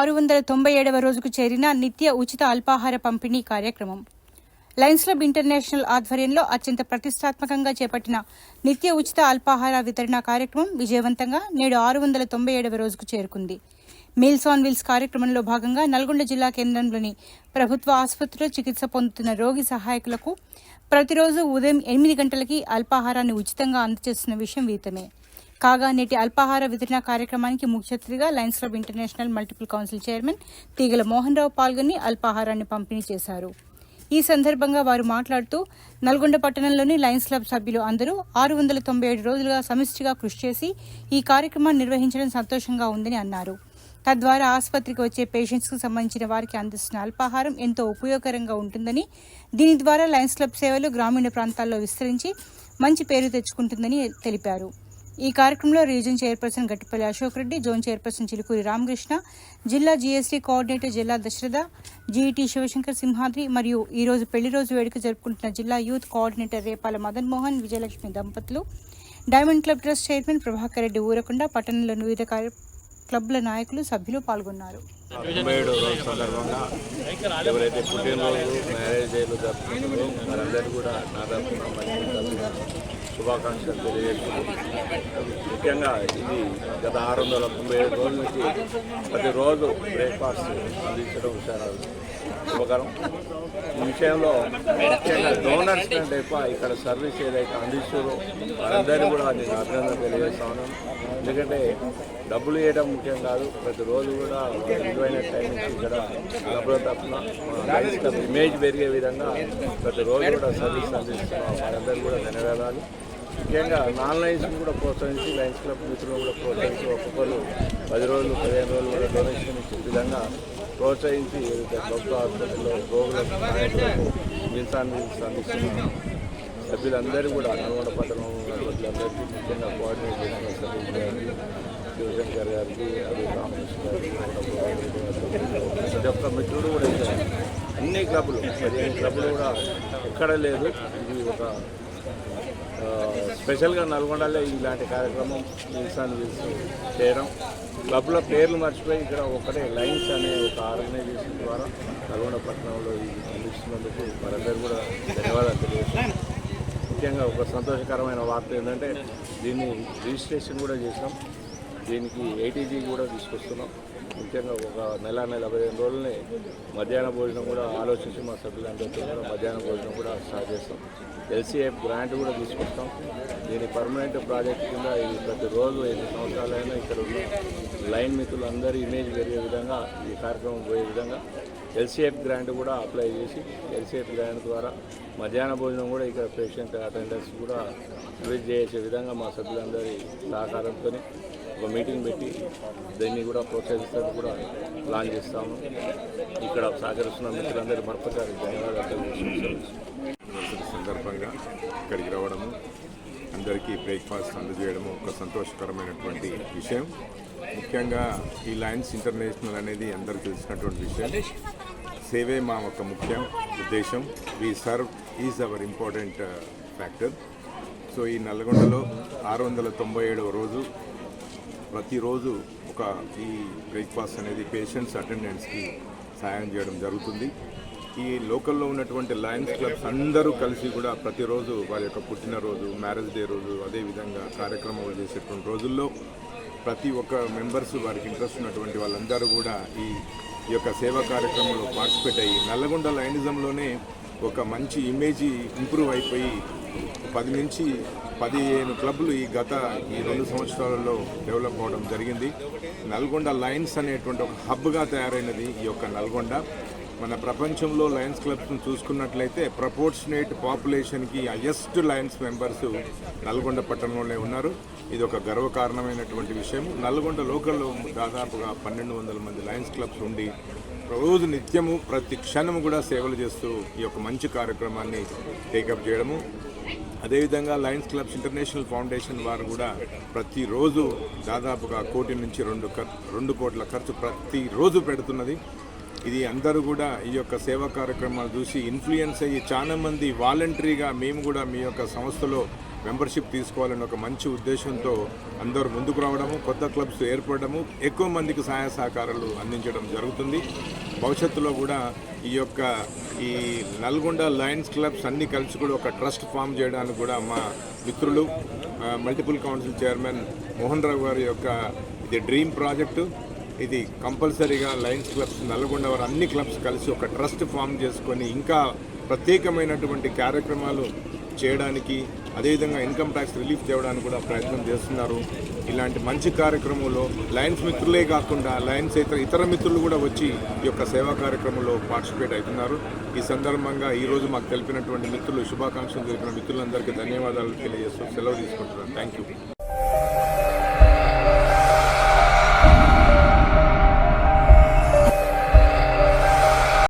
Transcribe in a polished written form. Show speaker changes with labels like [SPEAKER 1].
[SPEAKER 1] 697వ రోజుకు చేరిన నిత్య ఉచిత అల్పాహార పంపిణీ కార్యక్రమం. లయన్స్ క్లబ్ ఇంటర్నేషనల్ ఆధ్వర్యంలో అత్యంత ప్రతిష్టాత్మకంగా చేపట్టిన నిత్య ఉచిత అల్పాహార వితరణ కార్యక్రమం విజయవంతంగా నేడు 697వ రోజుకు చేరుకుంది. మీల్స్ ఆన్ వీల్స్ కార్యక్రమంలో భాగంగా నల్గొండ జిల్లా కేంద్రంలోని ప్రభుత్వ ఆసుపత్రిలో చికిత్స పొందుతున్న రోగి సహాయకులకు ప్రతిరోజు ఉదయం 8 గంటలకి అల్పాహారాన్ని ఉచితంగా అందజేస్తున్న విషయం విదితమే. కాగా నేటి అల్పాహార వితరణ కార్యక్రమానికి ముఖ్య అతిథిగా Lions club international multiple council chairman తీగల మోహన్ రావు పాల్గొని అల్పాహారాన్ని పంపిణీ చేశారు. ఈ సందర్భంగా వారు మాట్లాడుతూ నల్గొండ పట్టణంలోని లయన్స్ క్లబ్ సభ్యులు అందరూ 697 రోజులుగా సమిష్టిగా కృషి చేసి ఈ కార్యక్రమాన్ని నిర్వహించడం సంతోషంగా ఉందని అన్నారు. తద్వారా ఆసుపత్రికి వచ్చే పేషెంట్స్కు సంబంధించిన వారికి అందిస్తున్న అల్పాహారం ఎంతో ఉపయోగకరంగా ఉంటుందని, దీని ద్వారా లయన్స్ క్లబ్ సేవలు గ్రామీణ ప్రాంతాల్లో విస్తరించి మంచి పేరు తెచ్చుకుంటుందని తెలిపారు. ఈ కార్యక్రమంలో region chairperson Gattipalli Ashok Reddy, zone chairperson Chilukuri Ramakrishna, జిల్లా జీఎస్టీ కోఆర్డినేటర్ జిల్లా దశరథ, జీఈటీ శివశంకర్ సింహాద్రి మరియు ఈ రోజు పెళ్లి రోజు వేడుక జరుపుకుంటున్న జిల్లా యూత్ కోఆర్డినేటర్ రేపాల మదన్ మోహన్, విజయలక్ష్మి దంపతులు, diamond club trust chairman Prabhakar Reddy Urakonda, పట్టణంలోని వివిధ క్లబ్ల నాయకులు సభ్యులు పాల్గొన్నారు.
[SPEAKER 2] ఎవరైతే పుట్టినరోజు మ్యారేజ్ డేలు జరుపుకుంటారో వారందరూ కూడా నా తరఫున శుభాకాంక్షలు తెలియజేస్తున్నాను. ముఖ్యంగా ఇది గత 697 రోజుల నుంచి ప్రతిరోజు బ్రేక్ఫాస్ట్ అందించడం చాలా శుభకరం. ఈ విషయంలో ముఖ్యంగా డోనర్స్ కంటే ఇక్కడ సర్వీస్ ఏదైతే అందిస్తారో వారందరూ కూడా నేను అభినందన తెలియజేస్తా ఉన్నాను. ఎందుకంటే డబ్బులు వేయడం ముఖ్యం కాదు, ప్రతిరోజు కూడా విలువైన టైం ఇక్కడ డబ్బుల తరఫున లయన్స్ క్లబ్ ఇమేజ్ పెరిగే విధంగా ప్రతిరోజు కూడా సర్వీస్ అందిస్తున్నాం. వారందరూ కూడా ధన్యవాదాలు. ముఖ్యంగా నాన్ లయన్స్ కూడా ప్రోత్సహించి లయన్స్ క్లబ్ మిత్రులు కూడా ప్రోత్సహించి ఒక్కొక్కరు 10 రోజులు 15 రోజులు కూడా డొనేషన్ ఇచ్చే విధంగా ప్రోత్సహించి ప్రభుత్వ ఆసుపత్రిలో రోగులకు నాయకులకు మీల్స్ ఆన్ వీల్స్ అందిస్తున్న సభ్యులందరూ కూడా నల్గొండ పట్టణంలో ఉన్న సభ్యులందరికీ ముఖ్యంగా కోఆర్డినేట్ చేసిన సతీష్ గారికి, శివశంకర్ గారికి, అదే రామకృష్ణ గారికి, ప్రతి ఒక్క మిత్రుడు కూడా అన్ని క్లబ్లు 15 క్లబ్లు కూడా ఎక్కడ లేదు. ఇది ఒక స్పెషల్గా నల్గొండలో ఇలాంటి కార్యక్రమం మీల్స్ ఆన్ వీల్స్ చేయడం, క్లబ్ల పేర్లు మర్చిపోయి ఇక్కడ ఒకటే లయన్స్ అనే ఒక ఆర్గనైజేషన్ ద్వారా నల్గొండ పట్టణంలో అందిస్తున్నందుకు వారందరూ కూడా ధన్యవాదాలు తెలియజేస్తున్నాం. ముఖ్యంగా ఒక సంతోషకరమైన వార్త ఏంటంటే దీన్ని రిజిస్ట్రేషన్ కూడా చేసాం, దీనికి ఏటీజీ కూడా తీసుకొస్తున్నాం. ముఖ్యంగా ఒక నెల 15 రోజులనే మధ్యాహ్న భోజనం కూడా ఆలోచించి మా సభ్యులందరితో కూడా మధ్యాహ్న భోజనం కూడా స్టార్ట్ చేస్తాం. ఎల్సీఎఫ్ గ్రాంట్ కూడా తీసుకొస్తాం. దీని పర్మనెంట్ ప్రాజెక్ట్ కింద ఇది ప్రతిరోజు 5 సంవత్సరాలైనా ఇక్కడ ఉన్న లైన్ మిత్రులందరూ ఇమేజ్ పెరిగే విధంగా ఈ కార్యక్రమం పోయే విధంగా ఎల్సీఎఫ్ గ్రాంట్ కూడా అప్లై చేసి ఎల్సీఎఫ్ గ్రాంట్ ద్వారా మధ్యాహ్న భోజనం కూడా ఇక్కడ పేషెంట్ అటెండర్స్ కూడా రిలీజ్ చేసే విధంగా మా సభ్యులందరి సహకారంతో ఒక మీటింగ్ పెట్టి దీన్ని కూడా ప్రోత్సహిస్తూ కూడా ప్లాన్ చేస్తాము. ఇక్కడ సహకరిస్తున్న మిత్రులందరూ మరొకసారి ధన్యవాదాలు.
[SPEAKER 3] సందర్భంగా ఇక్కడికి రావడము, అందరికీ బ్రేక్ఫాస్ట్ అందజేయడము ఒక సంతోషకరమైనటువంటి విషయం. ముఖ్యంగా ఈ లయన్స్ ఇంటర్నేషనల్ అనేది అందరూ తెలిసినటువంటి విషయం. సేవే మా ఒక ముఖ్య ఉద్దేశం. We serve is our important factor. So ఈ నల్గొండలో 697వ రోజు ప్రతిరోజు ఒక ఈ బ్రేక్ఫాస్ట్ అనేది పేషెంట్స్ అటెండెంట్స్కి సాయం చేయడం జరుగుతుంది. ఈ లోకల్లో ఉన్నటువంటి లయన్స్ క్లబ్స్ అందరూ కలిసి కూడా ప్రతిరోజు వారి యొక్క పుట్టినరోజు, మ్యారేజ్ డే రోజు, అదేవిధంగా కార్యక్రమాలు చేసేటువంటి రోజుల్లో ప్రతి ఒక్క మెంబర్స్ వారికి ఇంట్రెస్ట్ ఉన్నటువంటి వాళ్ళందరూ కూడా ఈ యొక్క సేవా కార్యక్రమంలో పార్టిసిపేట్ అయ్యి నల్లగొండ లయనిజంలోనే ఒక మంచి ఇమేజ్ ఇంప్రూవ్ అయిపోయి 10 నుంచి 15 క్లబ్లు ఈ 2 సంవత్సరాలలో డెవలప్ అవ్వడం జరిగింది. నల్గొండ లయన్స్ అనేటువంటి ఒక హబ్గా తయారైనది ఈ యొక్క నల్గొండ. మన ప్రపంచంలో లయన్స్ క్లబ్స్ను చూసుకున్నట్లయితే ప్రపోర్షనేట్ పాపులేషన్కి హైయెస్ట్ లయన్స్ మెంబర్స్ నల్గొండ పట్టణంలోనే ఉన్నారు. ఇది ఒక గర్వకారణమైనటువంటి విషయం. నల్గొండ లోకల్లో దాదాపుగా 1200 మంది లయన్స్ క్లబ్స్ ఉండి రోజు నిత్యము ప్రతి క్షణము కూడా సేవలు చేస్తూ ఈ యొక్క మంచి కార్యక్రమాన్ని టేకప్ చేయడము. అదేవిధంగా లయన్స్ క్లబ్స్ ఇంటర్నేషనల్ ఫౌండేషన్ వారు కూడా ప్రతిరోజు దాదాపుగా 1 కోటి నుంచి 2 కోట్ల ఖర్చు ప్రతిరోజు పెడుతున్నది. ఇది అందరూ కూడా ఈ యొక్క సేవా కార్యక్రమాలు చూసి ఇన్ఫ్లుయెన్స్ అయ్యి చాలామంది వాలంటరీగా మేము కూడా మీ యొక్క సంస్థలో మెంబర్షిప్ తీసుకోవాలని ఒక మంచి ఉద్దేశంతో అందరూ ముందుకు రావడము, కొత్త క్లబ్స్ ఏర్పడము, ఎక్కువ మందికి సహాయ సహకారాలు అందించడం జరుగుతుంది. భవిష్యత్తులో కూడా ఈ నల్గొండ లయన్స్ క్లబ్స్ అన్నీ కలిసి కూడా ఒక ట్రస్ట్ ఫామ్ చేయడానికి కూడా మా మిత్రులు multiple council chairman Mohan Rao గారి యొక్క ఇది డ్రీమ్ ప్రాజెక్టు. ఇది కంపల్సరీగా లయన్స్ క్లబ్స్ నల్గొండ వారు అన్ని క్లబ్స్ కలిసి ఒక ట్రస్ట్ ఫామ్ చేసుకొని ఇంకా ప్రత్యేకమైనటువంటి కార్యక్రమాలు చేయడానికి, అదేవిధంగా ఇన్కమ్ ట్యాక్స్ రిలీఫ్ తేవడానికి కూడా ప్రయత్నం చేస్తున్నారు. ఇలాంటి మంచి కార్యక్రమంలో లయన్స్ మిత్రులే కాకుండా లయన్స్ ఇతర మిత్రులు కూడా వచ్చి ఈ యొక్క సేవా కార్యక్రమంలో పార్టిసిపేట్ అవుతున్నారు. ఈ సందర్భంగా ఈరోజు మాకు తెలిపినటువంటి మిత్రులు, శుభాకాంక్షలు తెలిపిన మిత్రులందరికీ ధన్యవాదాలు తెలియజేస్తూ సెలవు తీసుకుంటున్నాను. Thank you.